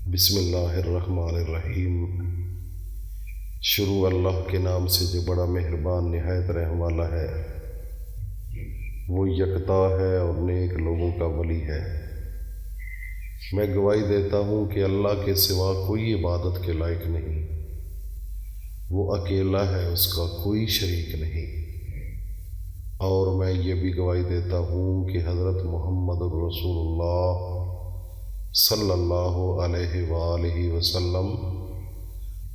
بسم اللہ الرحمن الرحیم۔ شروع اللہ کے نام سے جو بڑا مہربان نہایت رحم والا ہے۔ وہ یکتا ہے اور نیک لوگوں کا ولی ہے۔ میں گواہی دیتا ہوں کہ اللہ کے سوا کوئی عبادت کے لائق نہیں۔ وہ اکیلا ہے، اس کا کوئی شریک نہیں۔ اور میں یہ بھی گواہی دیتا ہوں کہ حضرت محمد رسول اللہ صلی اللہ علیہ وآلہ وسلم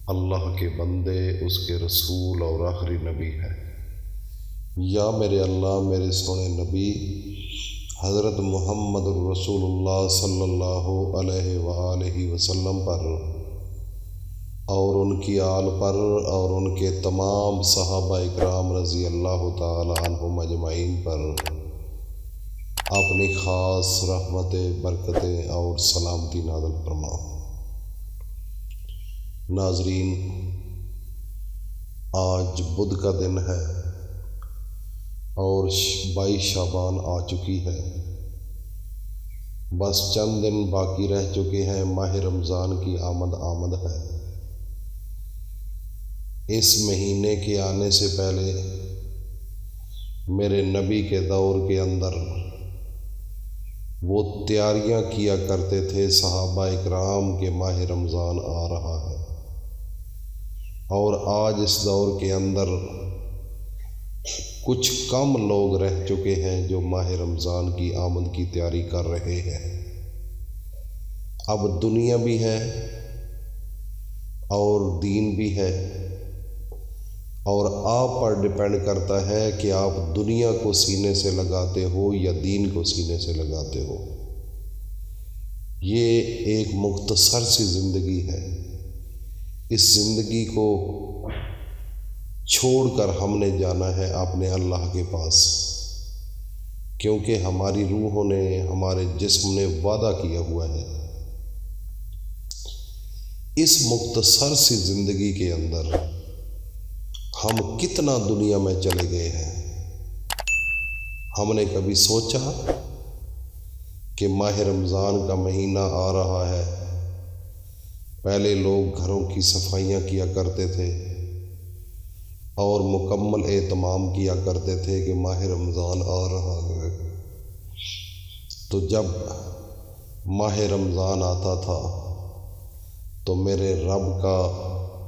اللہ کے بندے، اس کے رسول اور آخری نبی ہے۔ یا میرے اللہ میرے سونے نبی حضرت محمد رسول اللہ صلی اللہ علیہ وآلہ وسلم پر اور ان کی آل پر اور ان کے تمام صحابہ اکرام رضی اللہ تعالی عنہم اجمعین پر اپنی خاص رحمتیں، برکتیں اور سلامتی نازل فرما۔ ناظرین، آج بدھ کا دن ہے اور 22 شعبان آ چکی ہے۔ بس چند دن باقی رہ چکے ہیں، ماہ رمضان کی آمد ہے۔ اس مہینے کے آنے سے پہلے میرے نبی کے دور کے اندر وہ تیاریاں کیا کرتے تھے صحابہ اکرام کے ماہ رمضان آ رہا ہے، اور آج اس دور کے اندر کچھ کم لوگ رہ چکے ہیں جو ماہ رمضان کی آمد کی تیاری کر رہے ہیں۔ اب دنیا بھی ہے اور دین بھی ہے، اور آپ پر ڈیپینڈ کرتا ہے کہ آپ دنیا کو سینے سے لگاتے ہو یا دین کو سینے سے لگاتے ہو۔ یہ ایک مختصر سی زندگی ہے۔ اس زندگی کو چھوڑ کر ہم نے جانا ہے اپنے اللہ کے پاس، کیونکہ ہماری روحوں نے، ہمارے جسم نے وعدہ کیا ہوا ہے۔ اس مختصر سی زندگی کے اندر ہم کتنا دنیا میں چلے گئے ہیں۔ ہم نے کبھی سوچا کہ ماہ رمضان کا مہینہ آ رہا ہے؟ پہلے لوگ گھروں کی صفائیاں کیا کرتے تھے اور مکمل اہتمام کیا کرتے تھے کہ ماہ رمضان آ رہا ہے۔ تو جب ماہ رمضان آتا تھا تو میرے رب کا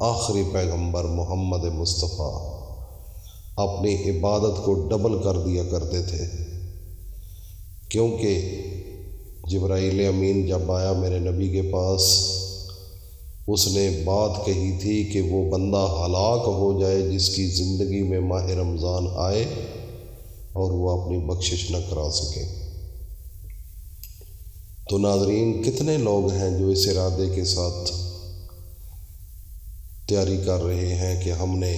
آخری پیغمبر محمد مصطفیٰ اپنی عبادت کو ڈبل کر دیا کرتے تھے، کیونکہ جبرائیل امین جب آیا میرے نبی کے پاس، اس نے بات کہی تھی کہ وہ بندہ ہلاک ہو جائے جس کی زندگی میں ماہ رمضان آئے اور وہ اپنی بخشش نہ کرا سکے۔ تو ناظرین، کتنے لوگ ہیں جو اس ارادے کے ساتھ تیاری کر رہے ہیں کہ ہم نے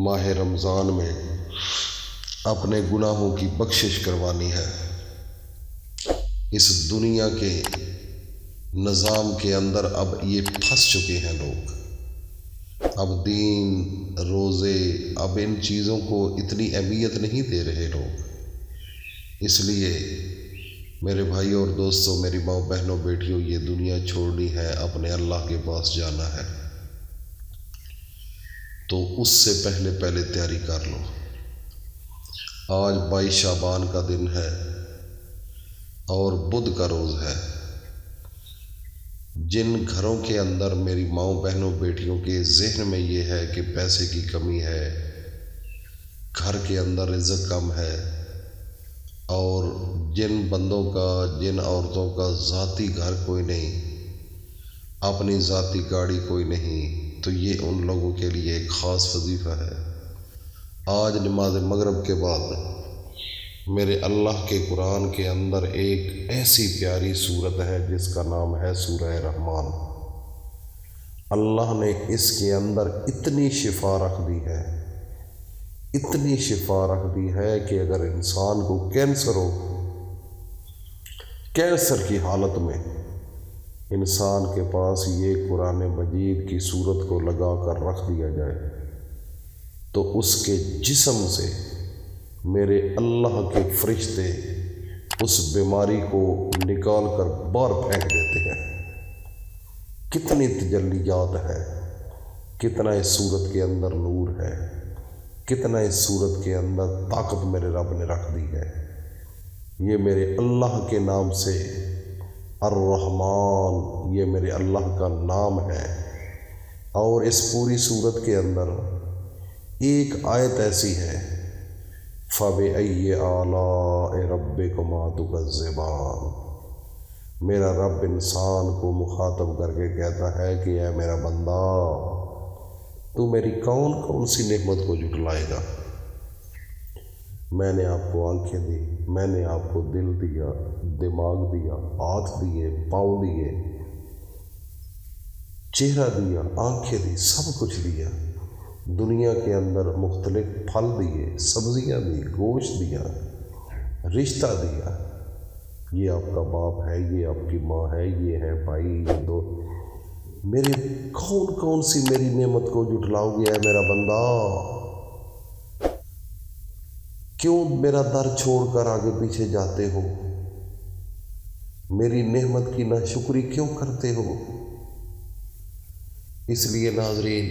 ماہ رمضان میں اپنے گناہوں کی بخشش کروانی ہے۔ اس دنیا کے نظام کے اندر اب یہ پھنس چکے ہیں لوگ۔ اب دین، روزے، اب ان چیزوں کو اتنی اہمیت نہیں دے رہے لوگ۔ اس لیے میرے بھائی اور دوستوں، میری ماں بہنوں، بیٹیوں، یہ دنیا چھوڑنی ہے، اپنے اللہ کے پاس جانا ہے، تو اس سے پہلے تیاری کر لو۔ آج 22 شعبان کا دن ہے اور بدھ کا روز ہے۔ جن گھروں کے اندر میری ماؤں، بہنوں، بیٹیوں کے ذہن میں یہ ہے کہ پیسے کی کمی ہے، گھر کے اندر رزق کم ہے، اور جن بندوں کا، جن عورتوں کا ذاتی گھر کوئی نہیں، اپنی ذاتی گاڑی کوئی نہیں، تو یہ ان لوگوں کے لیے ایک خاص وظیفہ ہے۔ آج نماز مغرب کے بعد میرے اللہ کے قرآن کے اندر ایک ایسی پیاری سورت ہے جس کا نام ہے سورہ رحمان۔ اللہ نے اس کے اندر اتنی شفا رکھ دی ہے، اتنی شفا رکھ دی ہے کہ اگر انسان کو کینسر ہو، کینسر کی حالت میں انسان کے پاس یہ قرآن مجید کی سورت کو لگا کر رکھ دیا جائے تو اس کے جسم سے میرے اللہ کے فرشتے اس بیماری کو نکال کر باہر پھینک دیتے ہیں۔ کتنی تجلیات ہے، کتنا اس صورت کے اندر نور ہے، کتنا اس صورت کے اندر طاقت میرے رب نے رکھ دی ہے۔ یہ میرے اللہ کے نام سے الرحمن، یہ میرے اللہ کا نام ہے۔ اور اس پوری صورت کے اندر ایک آیت ایسی ہے، فَبِأَيِّ آلَاءِ رَبِّكُمَا تُكَذِّبَانِ۔ میرا رب انسان کو مخاطب کر کے کہتا ہے کہ اے میرا بندہ، تو میری کون کون سی نعمت کو جھٹلائے گا؟ میں نے آپ کو آنکھیں دی، میں نے آپ کو دل دیا، دماغ دیا، ہاتھ دیے، پاؤں دیے، چہرہ دیا، آنکھیں دی، سب کچھ دیا۔ دنیا کے اندر مختلف پھل دیے، سبزیاں دی، گوشت دیا، رشتہ دیا۔ یہ آپ کا باپ ہے، یہ آپ کی ماں ہے، یہ ہے بھائی، یہ دو۔ میرے کون کون سی میری نعمت کو جھٹلاؤ گے اے میرا بندہ؟ کیوں میرا در چھوڑ کر آگے پیچھے جاتے ہو؟ میری نعمت کی ناشکری کیوں کرتے ہو؟ اس لیے ناظرین،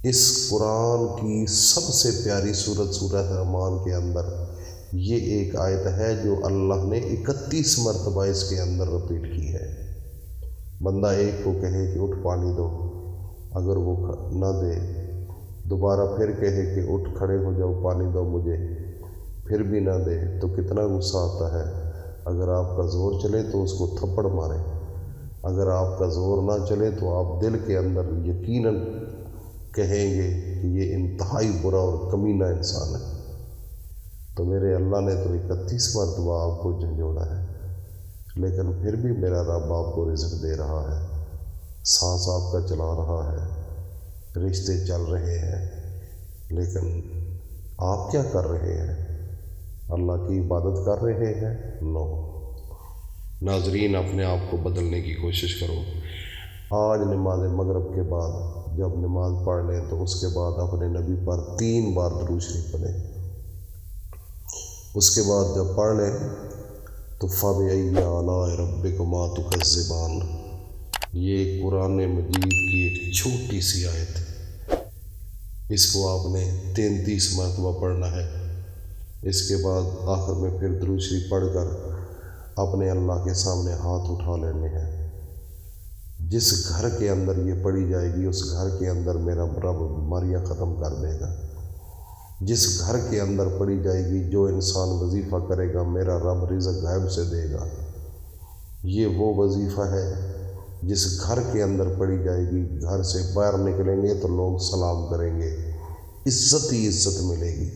اس قرآن کی سب سے پیاری سورت سورہ رحمان کے اندر یہ ایک آیت ہے جو اللہ نے 31 مرتبہ اس کے اندر رپیٹ کی ہے۔ بندہ ایک کو کہے کہ اٹھ پانی دو، اگر وہ نہ دے، دوبارہ پھر کہے کہ اٹھ کھڑے ہو جاؤ پانی دو مجھے، پھر بھی نہ دے تو کتنا غصہ آتا ہے۔ اگر آپ کا زور چلے تو اس کو تھپڑ ماریں، اگر آپ کا زور نہ چلے تو آپ دل کے اندر یقیناً کہیں گے کہ یہ انتہائی برا اور کمینہ انسان ہے۔ تو میرے اللہ نے تو 31 مرتبہ آپ کو جھنجھوڑا ہے، لیکن پھر بھی میرا رب آپ کو رزق دے رہا ہے، سانس آپ کا چلا رہا ہے، رشتے چل رہے ہیں، لیکن آپ کیا کر رہے ہیں؟ اللہ کی عبادت کر رہے ہیں؟ نو۔ ناظرین، اپنے آپ کو بدلنے کی کوشش کرو۔ آج نماز مغرب کے بعد جب نماز پڑھ لیں تو اس کے بعد اپنے نبی پر 3 بار درود شریف پڑھیں۔ اس کے بعد جب پڑھ لیں تو فَبِأَيِّ آلَاءِ رَبِّكُمَا تُكَذِّبَانِ، یہ قرآن مجید کی ایک چھوٹی سی آیت ہے۔ اس کو آپ نے 33 مرتبہ پڑھنا ہے۔ اس کے بعد آخر میں پھر درود شریف پڑھ کر اپنے اللہ کے سامنے ہاتھ اٹھا لینے ہیں۔ جس گھر کے اندر یہ پڑھی جائے گی اس گھر کے اندر میرا رب بیماریاں ختم کر دے گا۔ جس گھر کے اندر پڑھی جائے گی، جو انسان وظیفہ کرے گا، میرا رب رزق غیب سے دے گا۔ یہ وہ وظیفہ ہے جس گھر کے اندر پڑھی جائے گی، گھر سے باہر نکلیں گے تو لوگ سلام کریں گے، عزت ہی عزت ملے گی۔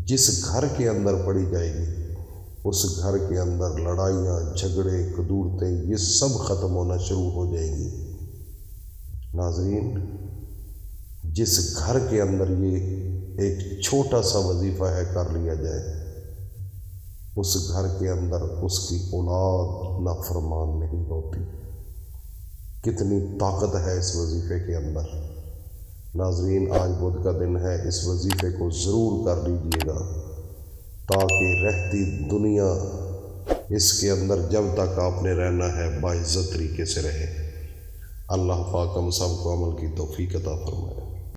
جس گھر کے اندر پڑھی جائے گی اس گھر کے اندر لڑائیاں، جھگڑے، کدورتیں، یہ سب ختم ہونا شروع ہو جائیں گی۔ ناظرین، جس گھر کے اندر یہ ایک چھوٹا سا وظیفہ ہے کر لیا جائے، اس گھر کے اندر اس کی اولاد نافرمان نہیں ہوتی۔ کتنی طاقت ہے اس وظیفے کے اندر۔ ناظرین، آج بدھ کا دن ہے، اس وظیفے کو ضرور کر لیجیے گا تاکہ رہتی دنیا اس کے اندر جب تک آپ نے رہنا ہے باعزت طریقے سے رہے۔ اللہ پاک ہم سب کو عمل کی توفیق عطا فرمائے۔